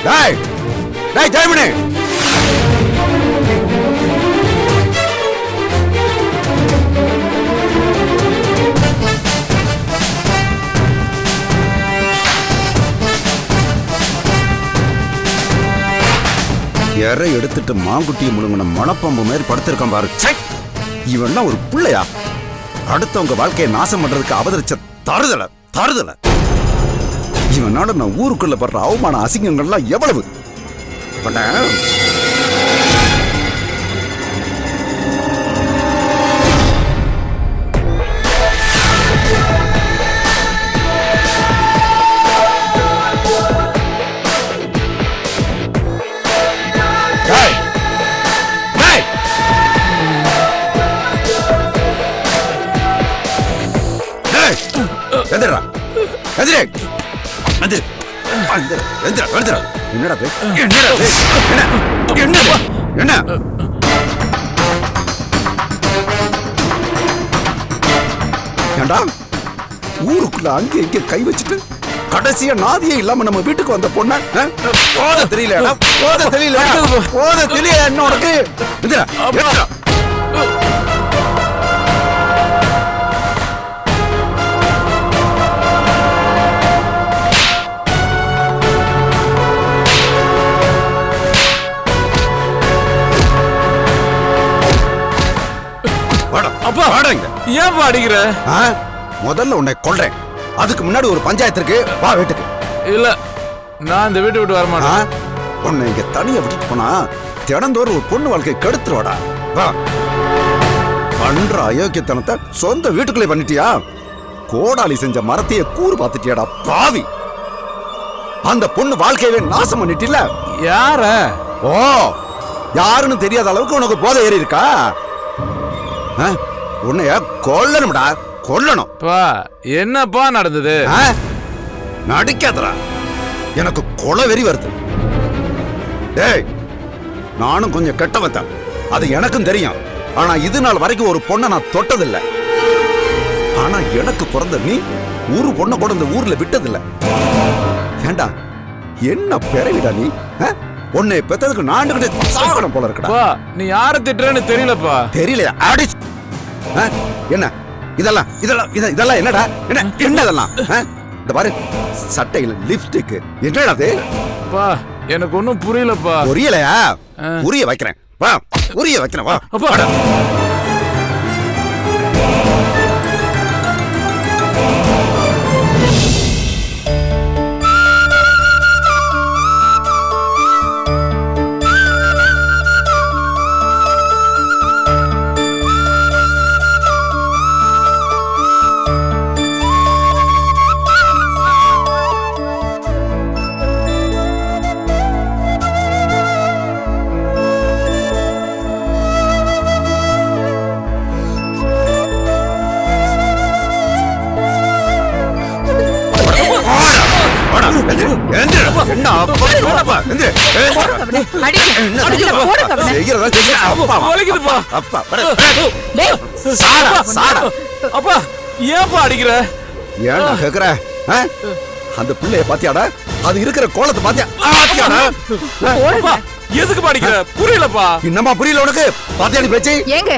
டேய் டேய் ஜெயமணி, எரை எடுத்துட்டு மாங்குட்டியை முழுங்கின மணப்பம்பு மாதிரி படுத்திருக்கான் பாரு. இவன்லாம் ஒரு பிள்ளையா? அடுத்தவங்க வாழ்க்கையை நாசம் பண்றதுக்கு அவதரிச்ச தருதல. இவனால நான் ஊருக்குள்ள படுற அவமான அசிங்கங்கள்லாம் எவ்வளவு. ஊருக்குள்ள அங்க இங்க கை வச்சுட்டு கடைசியா நாதியே இல்லாம நம்ம வீட்டுக்கு வந்த பொண்ண போத தெரியல என்ன உனக்கு? ஏன் அடிக்கிற? முதல்ல உன்னை கொல்றேன், அதுக்கு முன்னாடி ஒரு பஞ்சாயத்துக்கு வா வீட்டுக்கு. இல்ல, நான் இந்த வீட்டை விட்டு வர மாட்டேன். உன்னை இங்க தனியா விட்டுட்டு போனா தினந்தோறும் ஒரு பொண்ணு வாழ்க்கை கெடுத்துருவாடா. வா. பண்ற அயோக்கியத்தனத்தை சொந்த வீட்டுக்குள்ளே பண்ணிட்டியா? கோடாலி செஞ்ச மரத்தையே கூறு பார்த்துட்டியாடா பாவி. அந்த பொண்ணு வாழ்க்கையவே நாசம் பண்ணிட்டில. யார? ஓ, யாருன்னு தெரியாத அளவுக்கு உனக்கு போதை ஏறி இருக்கா? உன்னைய கொல்லணும்டா, கொல்லணும். என்னப்பா நடந்தது? நடிக்காதடா, எனக்கு கொலை வெறி வருது. டேய், நானும் கொஞ்சம் கெட்டவன் தான், அது எனக்கும் தெரியும். ஆனா இது நாள் வரைக்கும் ஒரு பொண்ணை நான் தொட்டதில்லை. ஆனா எனக்கு பிறந்த நீ ஒரு பொண்ணை கூட இந்த ஊர்ல விட்டதில்லை. ஏண்டா, என்ன பிறவிடா நீ? உன்னை பெத்ததுக்கு நாண்டுகிட்டு சாகணும் போல இருக்கடா. நீ யார திட்டுறன்னு தெரியலப்பா. தெரியலையா? அடி என்ன இதெல்லாம் இதெல்லாம் இதெல்லாம் என்னடா? என்ன இதெல்லாம்? இந்த பாரு, சட்டையில லிப்ஸ்டிக் என்னடா அது? எனக்கு ஒன்னும் புரியலப்பா. புரியலையா? புரிய வைக்கிறேன் வா, புரிய வைக்கிறேன் வா. அந்த பிள்ளைய பாத்தியாடா? அது இருக்கிற கோலத்தை பாத்தியாடா? எதுக்கு பாடிக்கிற? புரியலப்பா. என்னமா புரியல உனக்கு? பாத்தியாடி பேச்சு? ஏங்க,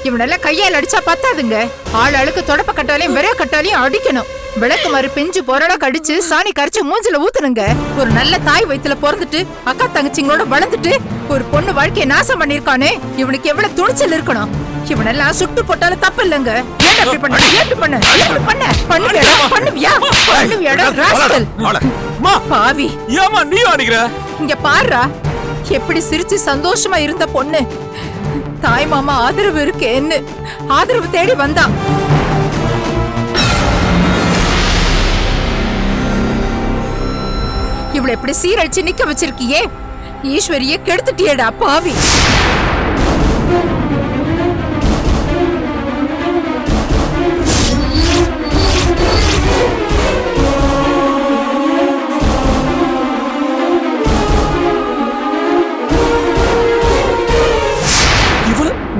இவனெல்லாம் கையால் அடிச்சா பத்தாதுங்க. ஆள் அழுக்கு தொடப்ப கட்டாலையும் விரைய கட்டாலையும் அடிக்கணும். விளக்கு மாதிரி பிஞ்சு பொருளா கடிச்சு சாணி கரைச்சு மூஞ்சில ஊத்துனுங்க. ஒரு நல்ல தாய் வயித்துல பிறந்துட்டு அக்கா தங்கச்சிங்களோட வளர்ந்துட்டு ஒரு பொண்ணு வாழ்க்கையை நாசம் பண்ணிருக்கானே, இவனுக்கு எவ்வளவு துணிச்சல் இருக்கணும். இவனெல்லாம் சுட்டு போட்டாலும் தப்பு இல்லங்க. ஏன் அப்படி பண்ண? பண்ணுவியாடா ராஸ்கல் பாவி. ஏமா நீ அடிக்கிற? இங்க பாருடா, எப்படி சிரிச்சு சந்தோஷமா இருந்த பொண்ணு தாய் மாமா ஆதரவு இருக்கேன்னு ஆதரவு தேடி வந்தான். இவளை எப்படி சீரழிச்சு நிக்க வச்சிருக்கியே? ஈஸ்வரிய கெடுத்துட்டியேடா பாவி.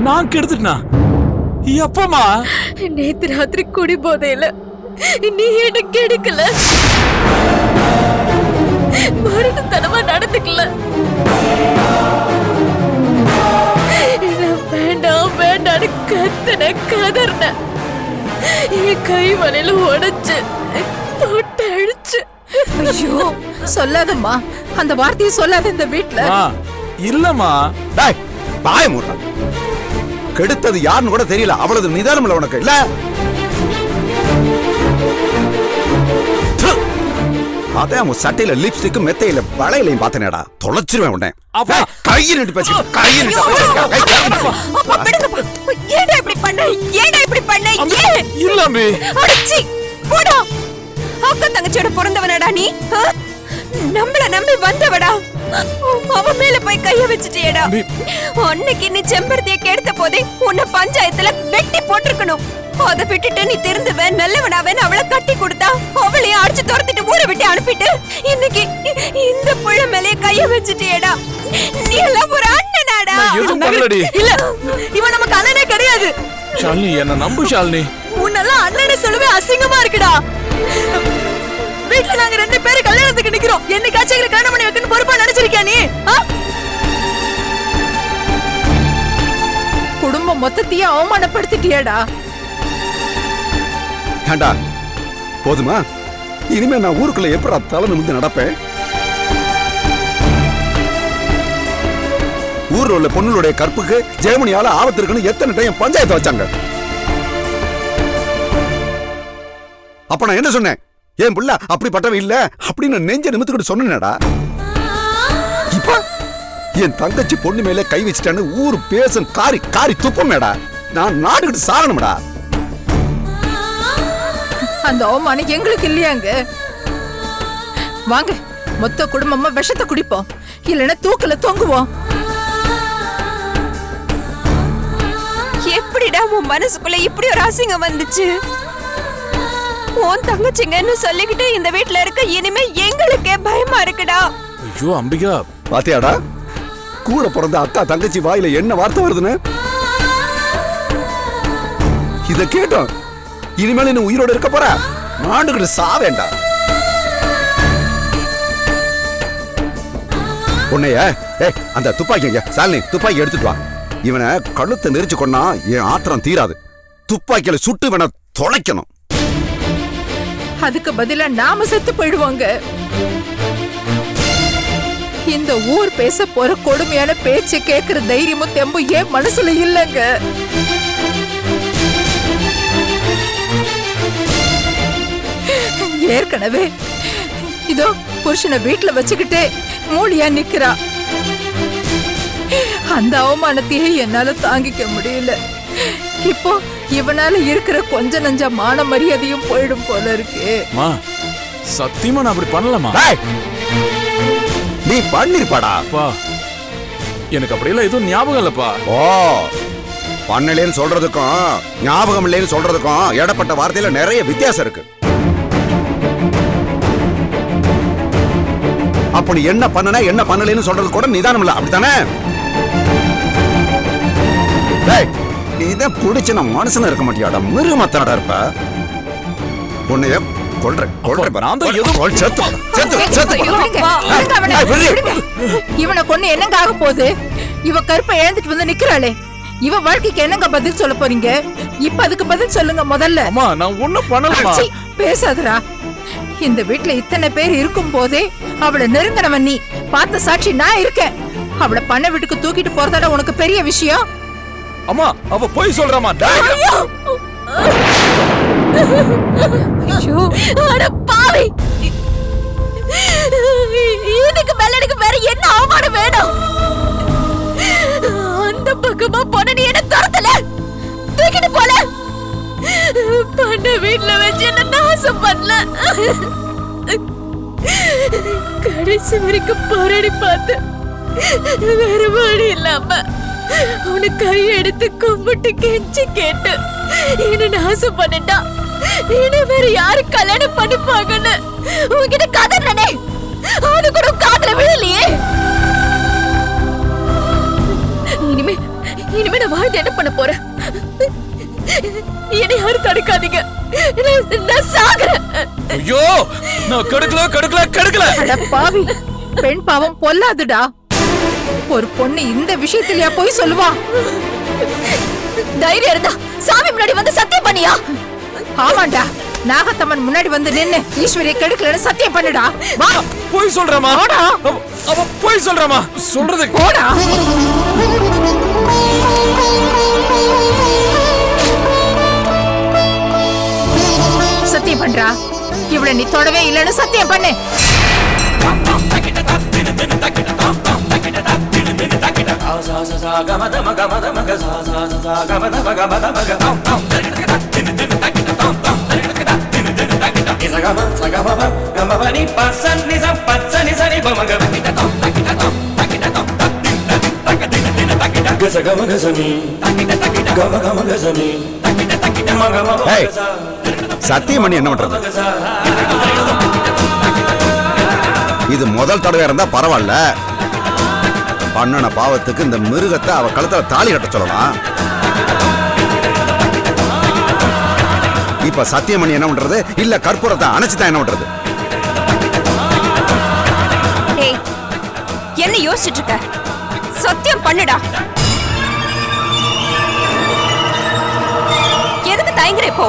நான் கெடுத்துட்டா? எப்பமா? நேத்து ராத்திரி குடி போதையில நீ என்ன கெடுக்கல. முரட்டுத்தனமா நடந்துக்கல. நான் வேண்டாம் வேண்டான்னு கதறின. என் கை வலையில உடைச்சு போட்டு அழிச்சு. ஐயோ சொல்லாதம்மா, அந்த வார்த்தையை சொல்லாத இந்த வீட்டுல. இல்லம்மா. டேய் பாய மூடுறா. கெடுத்தது யாருன்னு கூட தெரியல, அவ்வளவு நிதானம் இல்ல உனக்கு இல்ல. அதான் உன் சட்டையில லிப்ஸ்டிக் மெத்தையில வளையலையும் பார்த்தனேடா, தொலைச்சிருவேன் உடனே. அப்பா கையை நிட்டு பேசி ஏடா இப்படி பண்ண? ஏடா இப்படி பண்ண? இல்ல அம்பி. அடிச்சி போடா. அக்கா தங்கச்சியோட பிறந்தவனடா நீ. நம்மள நம்பி வந்தவடா. அவன் மேல போய் கைய வச்சுட்டியேடா. அன்னைக்கு நீ செம்பருத்திய கெடுத்த போதே உன்னை பஞ்சாயத்துல வெட்டி போட்டிருக்கணும். அதை விட்டுட்டு நீ திருந்துவ நல்லவனாவேன்னு அவளை கட்டி கொடுத்தா அவளையும் அடிச்சு துரத்திட்டு ஊரை விட்டு அனுப்பிட்டு இன்னைக்கு இந்த புள்ள மேலே கைய வச்சுட்டியேடா. நீ எல்லாம் ஒரு அண்ணனாடா. இல்ல, இவன் நமக்கு அண்ணனே கிடையாது. ஷாலினி என்ன நம்பு ஷாலினி. உன்னெல்லாம் அண்ணனை சொல்லவே அசிங்கமா இருக்குடா. வீட்டுல நாங்க 2 பேரும் கல்யாணத்துக்கு நிக்கிறோம். என்னைக்காச்சும் எங்களை கல்யாணம் பண்ணி வைக்கணும் பொறுப்பா நினைச்சிருக்கியா நீ? குடும்பம் மொத்தத்தையும் அவமானப்படுத்திட்டியேடா. ஏண்டா போதுமா? இனிமே நான் ஊருக்குள்ள எப்படா தலை நிமிர்ந்து நடப்பேன்? ஊர்ல உள்ள பொண்ணுடைய கற்புக்கு ஜெர்மனியால ஆபத்து இருக்குன்னு எத்தனை டைம் பஞ்சாயத்து வச்சாங்க. அப்ப நான் என்ன சொன்னேன்? என் புள்ள அப்படிப்பட்டவ இல்ல அப்படின்னு நெஞ்ச நிமித்துக்கிட்டு சொன்னேடா. இப்ப என் தங்கச்சி பொண்ணு மேல கை வச்சுட்டான்னு ஊர் பேசும் காரி காரி துப்பமேடா. நான் நாடுகிட்டு சாகணும்டா. அந்த அவமானம் எங்களுக்கு இல்லையாங்க? வாங்க மொத்த குடும்பமா விஷத்தை குடிப்போம், இல்லைன்னா தூக்கல தொங்குவோம். எப்படிடா உன் மனசுக்குள்ள இப்படி ஒரு அசிங்கம் வந்துச்சு? உன் தங்கச்சிங்கன்னு சொல்லிக்கிட்டு இந்த வீட்டுல இருக்க இனிமே எங்களுக்கே பயமா இருக்குடா. ஐயோ அம்பிகா, பாத்தியாடா கூட பிறந்த அக்கா தங்கச்சி வாயில என்ன வார்த்தை வருதுன்னு? இத கேட்டோம். இனிமேல் நீ உயிரோட இருக்க போற, நாண்டுகிட்டு சாவேண்டா. உன்னைய அந்த துப்பாக்கி சாலினி துப்பாக்கி எடுத்துட்டு வா. இவனை கழுத்தை நெரிச்சு கொண்டா என் ஆத்திரம் தீராது. துப்பாக்கியில சுட்டு இவனை தொலைக்கணும். அதுக்கு பதிலா நாம செத்து போயிடுவாங்க. இந்த ஊர் பேச போற கொடுமையான பேச்சு கேக்குற தைரியமும் தெம்பும் ஏன் மனசுல இல்லங்க. ஏற்கனவே இதோ புருஷனை வீட்டுல வச்சுக்கிட்டு மூலியா நிக்கிறா. அந்த அவமானத்தையே என்னால தாங்கிக்க முடியல. இப்போ இவனால இருக்கிற கொஞ்ச நஞ்ச மான மரியாதையும் போயிடும் போல இருக்கு. சத்தியமா நான் அப்படி பண்ணலமா. நீ பண்ணிருப்பாடா. எனக்கு அப்படியெல்லாம் எதுவும் ஞாபகம் இல்லப்பா. ஓ, பண்ணலேன்னு சொல்றதுக்கும் ஞாபகம் இல்லைன்னு சொல்றதுக்கும் இடப்பட்ட வார்த்தையில நிறைய வித்தியாசம் இருக்கு. அப்படி என்ன பண்ணனா என்ன பண்ணலேன்னு சொல்றது கூட நிதானம் இல்ல, அப்படித்தானே? நீ இதான் குடிச்சு நான் மனுஷனா இருக்க மாட்டியாடா, மிருகமாத்தாடா இருப்ப. உன்னைய இவனை கொண்டு என்னங்க ஆக போகுது? இவ கருப்பை இழந்துட்டு வந்து நிக்கிறாளே, இவ வாழ்க்கைக்கு என்னங்க பதில் சொல்ல போறீங்க? இப்ப அதுக்கு பதில் சொல்லுங்க முதல்ல. நான் ஒண்ணும் பண்ணலமா. பேசாதடா. இந்த வீட்டுல இத்தனை பேர் இருக்கும் போதே அவளை நெருங்கினவன் நீ. பார்த்த சாட்சி நான் இருக்கேன். அவளை பண்ண வீட்டுக்கு தூக்கிட்டு போறதாட உனக்கு பெரிய விஷயம்? அம்மா அவ போய் சொல்றாமா. ஐயோ அட பாவி, இதுக்கு மேல எனக்கு வேற என்ன அவமானம் வேணும்? அந்த பக்கமா போன நீ என்ன துரத்தல, தூக்கிட்டு போல. பண்ண வீட்டுல வச்சு என்ன நாசம் பண்ணல. கடைசி வரைக்கும் போராடி பார்த்து வேற வழி இல்லாம அவனை கையெடுத்து கும்பிட்டு கெஞ்சி கேட்டு என்ன நாசம் பண்ணிட்டா. என்ன வேற யாரு கல்யாணம் பண்ணிப்பாங்கன்னு உங்ககிட்ட கதறனே, அது கூட காதுல விழலையே. இனிமே நான் வாழ்ந்து என்ன பண்ண போறேன்? என்னை யாரும் தடுக்காதீங்க, நான் சாகுறேன். ஐயோ நான் கெடுக்கல. அட பாவி, பெண் பாவம் பொல்லாதுடா. ஒரு பொண்ணு இந்த விஷயத்திலயா போய் சொல்லுவா? தைரியம் இருந்தா சாமி முன்னாடி வந்து சத்தியம் பண்ணியா? ஆமாண்டா, நாகத்தம்மன் முன்னாடி வந்து நின்னு ஈஸ்வரியை கெடுக்கலன்னு சத்தியம் பண்ணுடா. வா. போய் சொல்றாமா? அவ போய் சொல்றாமா? சொல்றது போடா. சத்தியம் பண்றா. இவளை நீ தொடவே இல்லைன்னு சத்தியம் பண்ணு. சத்தியம் பண்ணி என்ன பண்றது? இது முதல் தடவை இருந்தா பரவாயில்ல. பண்ணன பாவத்துக்கு இந்த மிருகத்தை அவ கழுத்துல தாலி கட்ட சொல்லலாம். இப்ப சத்தியம் பண்ணி என்ன பண்றது? இல்ல கற்பூரத்தை அணைச்சுதான் என்ன பண்றது? என்ன யோசிச்சுட்டு இருக்க? சத்தியம் பண்ணுடா. எதுக்கு தயங்குற இப்போ?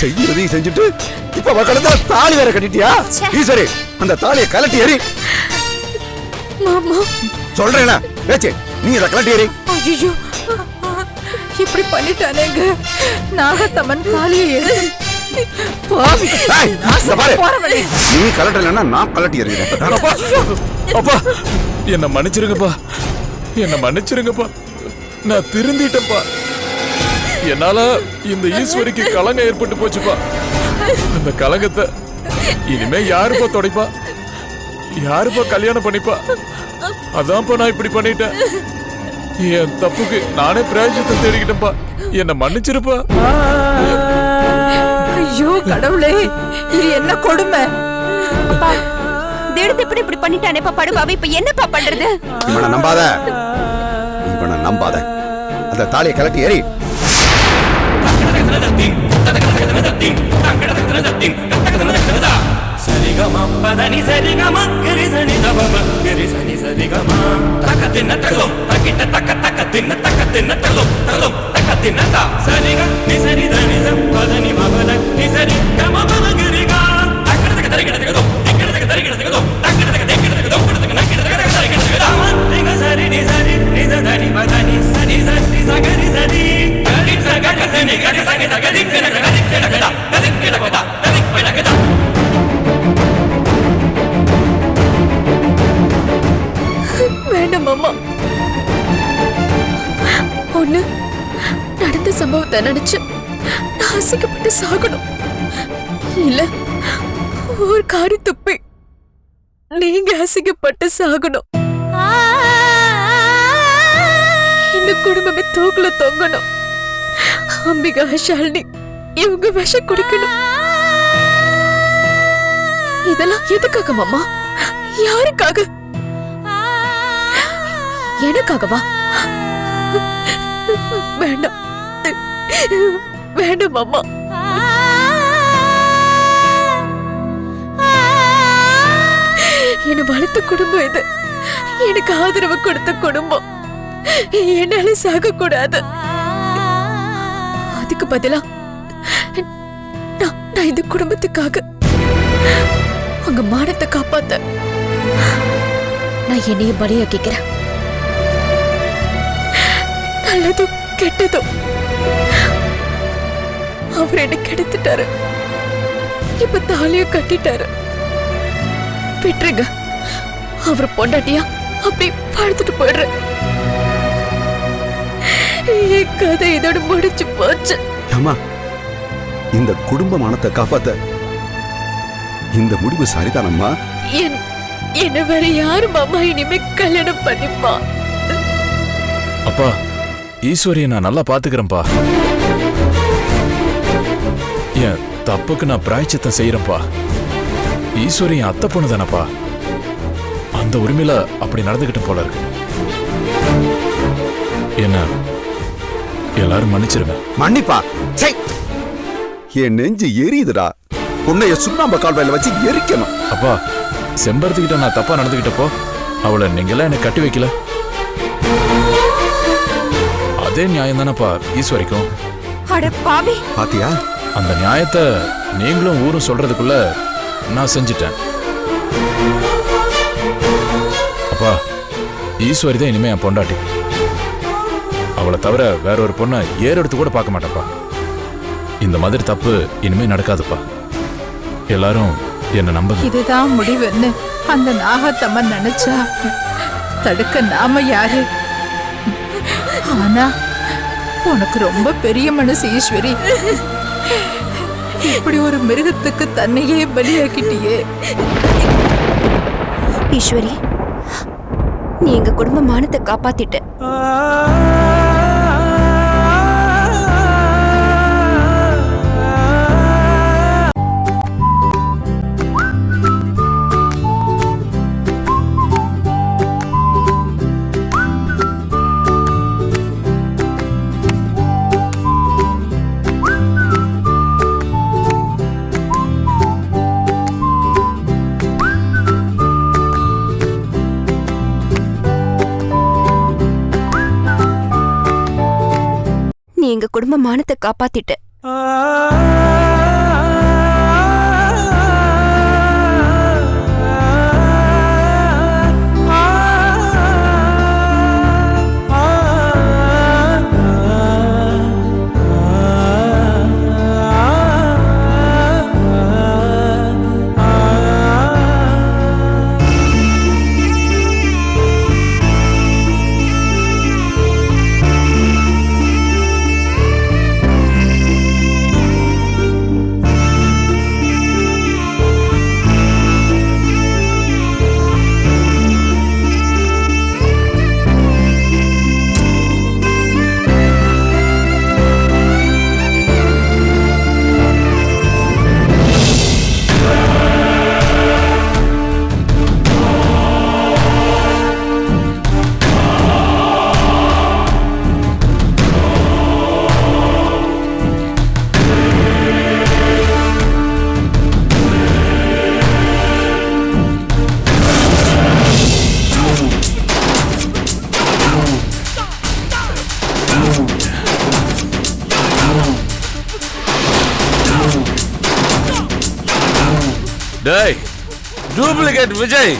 செய்யறதையும் செஞ்சுட்டு இப்ப கழுத்துல தாலி வேற கட்டிட்டியா? ஈஸ்வரி, அந்த தாலியை கலட்டி எறி. சொல்றேன் பேச்சு, நீ இதை கலட்டி எறி. ஐயோ, இப்படி பண்ணிட்டானேங்க. நாகத்தம்மன் தாலியை எடுத்து நீ கலட்டலன்னா நான் கலட்டி எறிகிறேன். அப்பா, என்ன மன்னிச்சிருங்கப்பா, என்ன மன்னிச்சிருங்கப்பா. நான் திருந்திட்டப்பா. என்னால இந்த ஈஸ்வரிக்கு கலங்க ஏற்பட்டு போச்சுப்பா. அந்த கலங்கத்தை இனிமே யாருப்பா தொடைப்பா? யாருப்பா கல்யாணம் பண்ணிப்பா? அதான்ப்பா நான் இப்படி பண்ணிட்டேன். என் தப்புக்கு நானே பிராயச்சித்தை தேடிக்கிட்டேன்ப்பா. என்ன மன்னிச்சிருப்பா. ஐயோ கடவுளே, இது என்ன கொடுமை! திடீர்னு இப்படி பண்ணிட்டானேப்பா படுபாவி. இப்ப என்னப்பா பண்றது? இவனை நம்பாத, இவனை நம்பாத. அந்த தாலியை கலட்டி ஏறி. இந்த சம்பவத்தை நினைச்சு நான் அசிக்கப்பட்டு சாகணும், இல்ல ஒரு காரி துப்பி நீங்க அசிக்கப்பட்டு சாகணும். இந்த குடும்பமே தூக்குல தொங்கணும். அம்பிகா, ஷாலினி இவங்க விஷம் குடிக்கணும். இதெல்லாம் எதுக்காக மாமா? யாருக்காக? எனக்காகவா? வேண்டாம் வேண்டாம் மாமா. என்னை வளர்த்த குடும்பம் இது, எனக்கு ஆதரவு கொடுத்த குடும்பம். என்னால சாக கூடாது. அதுக்கு பதிலா நான் இந்த குடும்பத்துக்காக உங்க மானத்தை காப்பாத்த நான் என்னைய பலியாக்கிக்கிறேன். நல்லதோ கெட்டதோ அவர் என்ன கெடுத்துட்டாரு. இப்ப தாலியும் கட்டிட்டாரு. விட்டுருங்க, அவர் பொண்டாட்டியா அப்படி படுத்துட்டு போயிடுறேன். என் கதை இதோட முடிச்சு போச்சு. அம்மா, இந்த குடும்ப மானத்தை காப்பாத்த இந்த முடிவு சரிதானம்மா? என்ன வேற யாரு மாமா இனிமே கல்யாணம் பண்ணிப்பா? அப்பா, ஈஸ்வரியை நான் நல்லா பாத்துக்கிறேன்ப்பா. என் தப்புக்கு நான் பிராயச்சித்தம் செய்யறேன்ப்பா. ஈஸ்வரி என் அத்தை பொண்ணு தானப்பா. அந்த உரிமையில அப்படி நடந்துகிட்டு போல இருக்கு. என்ன எல்லாரும் மன்னிச்சிருங்க. மன்னிப்பா? என் நெஞ்சு எரியுதுடா. உன்னைய சுண்ணாம்ப கால்வாயில வச்சு எரிக்கணும். அப்பா, செம்பருத்திக்கிட்ட நான் தப்பா நடந்துகிட்டப்போ அவளை நீங்களாம் என்னை கட்டி வைக்கல. அதே நியாயம் தானப்பா ஈஸ்வரிக்கும். அட பாவி, பாத்தியா? அந்த நியாயத்தை நீங்களும் ஊரும் சொல்றதுக்குள்ள நான் செஞ்சிட்டேன். அப்பா, ஈஸ்வரி தான் இனிமே என் பொண்டாட்டி. அவளை தவிர வேற ஒரு பொண்ணை ஏறெடுத்து கூட பார்க்க மாட்டேன்ப்பா. இந்த மாதிரி தப்பு இனிமே நடக்காதுப்பா. எல்லாரும் என்ன நம்புங்க. இதுதான் முடிவுன்னு அந்த நாகத்தம்மன் நினைச்சா தடுக்க நாம யாரு? ஆனா உனக்கு ரொம்ப பெரிய மனசு ஈஸ்வரி. இப்படி ஒரு மிருகத்துக்கு தன்னையே பலியாக்கிட்டியே. ஈஸ்வரி, நீ எங்க குடும்ப மானத்தை காப்பாத்திட்ட. எங்க குடும்ப மானத்தை காப்பாத்திட்ட. டேய், டூப்ளிகேட் விஜய்,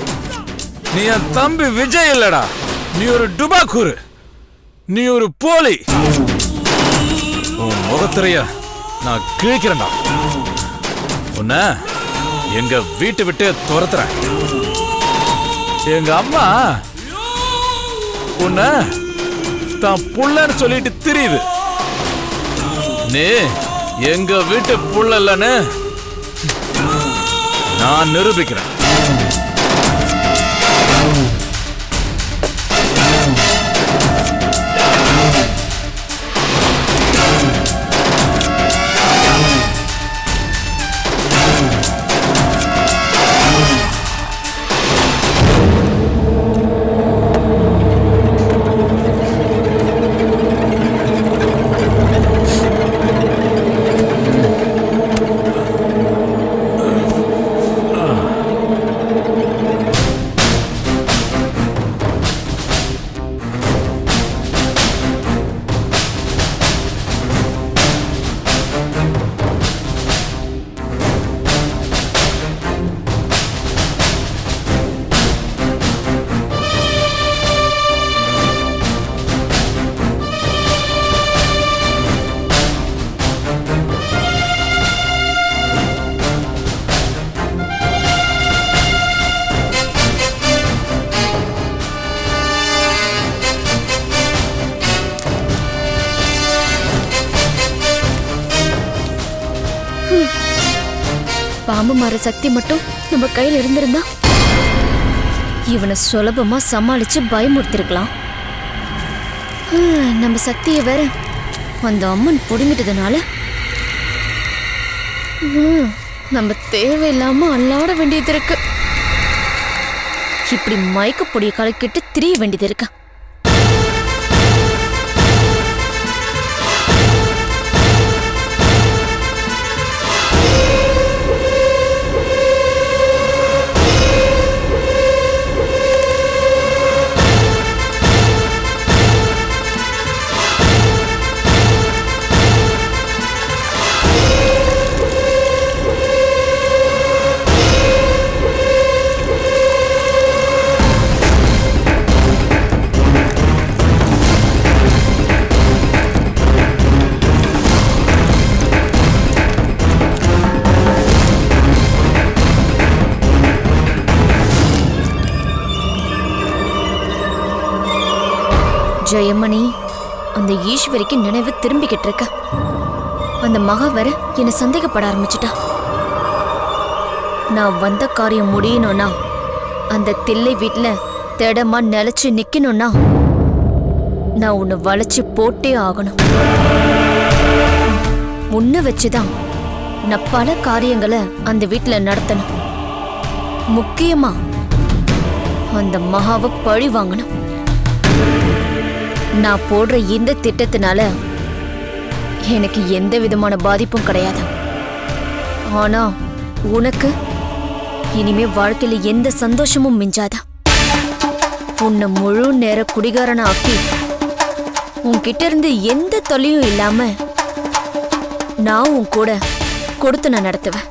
நீ என் தம்பி விஜய் இல்லடா. நீ ஒரு டுபாக்கூரு, நீ ஒரு போலி. உன் முகத்திரைய நான் கிழிக்கிறேன்டா. உன்னை எங்க வீட்டை விட்டு துரத்துறேன். எங்க அம்மா உன்னை தான் புள்ளன்னு சொல்லிட்டு திரியுது. நீ எங்க வீட்டு புள்ள இல்லன்னு நான் நிரூபிக்கிறேன். பாம்பு மாற சக்தி மட்டும் நம்ம கையில இருந்திருந்தா இவனை சுலபமா சமாளிச்சு பயமுறுத்திருக்கலாம். நம்ம சக்தியை வேற அந்த அம்மன் புடுங்கிட்டதுனால நம்ம தேவையில்லாம அல்லாட வேண்டியது இருக்கு. இப்படி மயக்க பொடியை கலக்கிட்டு திரிய வேண்டியது இருக்கு. ஜெயமணி, அந்த ஈஸ்வரிக்கு நினைவு திரும்பிக்கிட்டு இருக்க. அந்த மகா வர என்னை சந்தேகப்பட ஆரம்பிச்சுட்டா. நான் வந்த காரியம் முடியணும்னா, அந்த தில்லை வீட்டுல திடமா நிலைச்சு நிக்கணும்னா, நான் உன்னை வளைச்சு போட்டே ஆகணும். உன்னை வச்சுதான் நான் பல காரியங்களை அந்த வீட்டுல நடத்தணும். முக்கியமா அந்த மகாவை பழி வாங்கணும். நான் போடுற இந்த திட்டத்தினால எனக்கு எந்த விதமான பாதிப்பும் கிடையாது. ஆனா உனக்கு இனிமே வாழ்க்கையில எந்த சந்தோஷமும் மிஞ்சாதா. உன்னை முழு நேர குடிகாரனை ஆக்கி உன்கிட்ட இருந்து எந்த தொல்லையும் இல்லாம நான் உன் கூட கொடுத்து நான் நடத்துவேன்.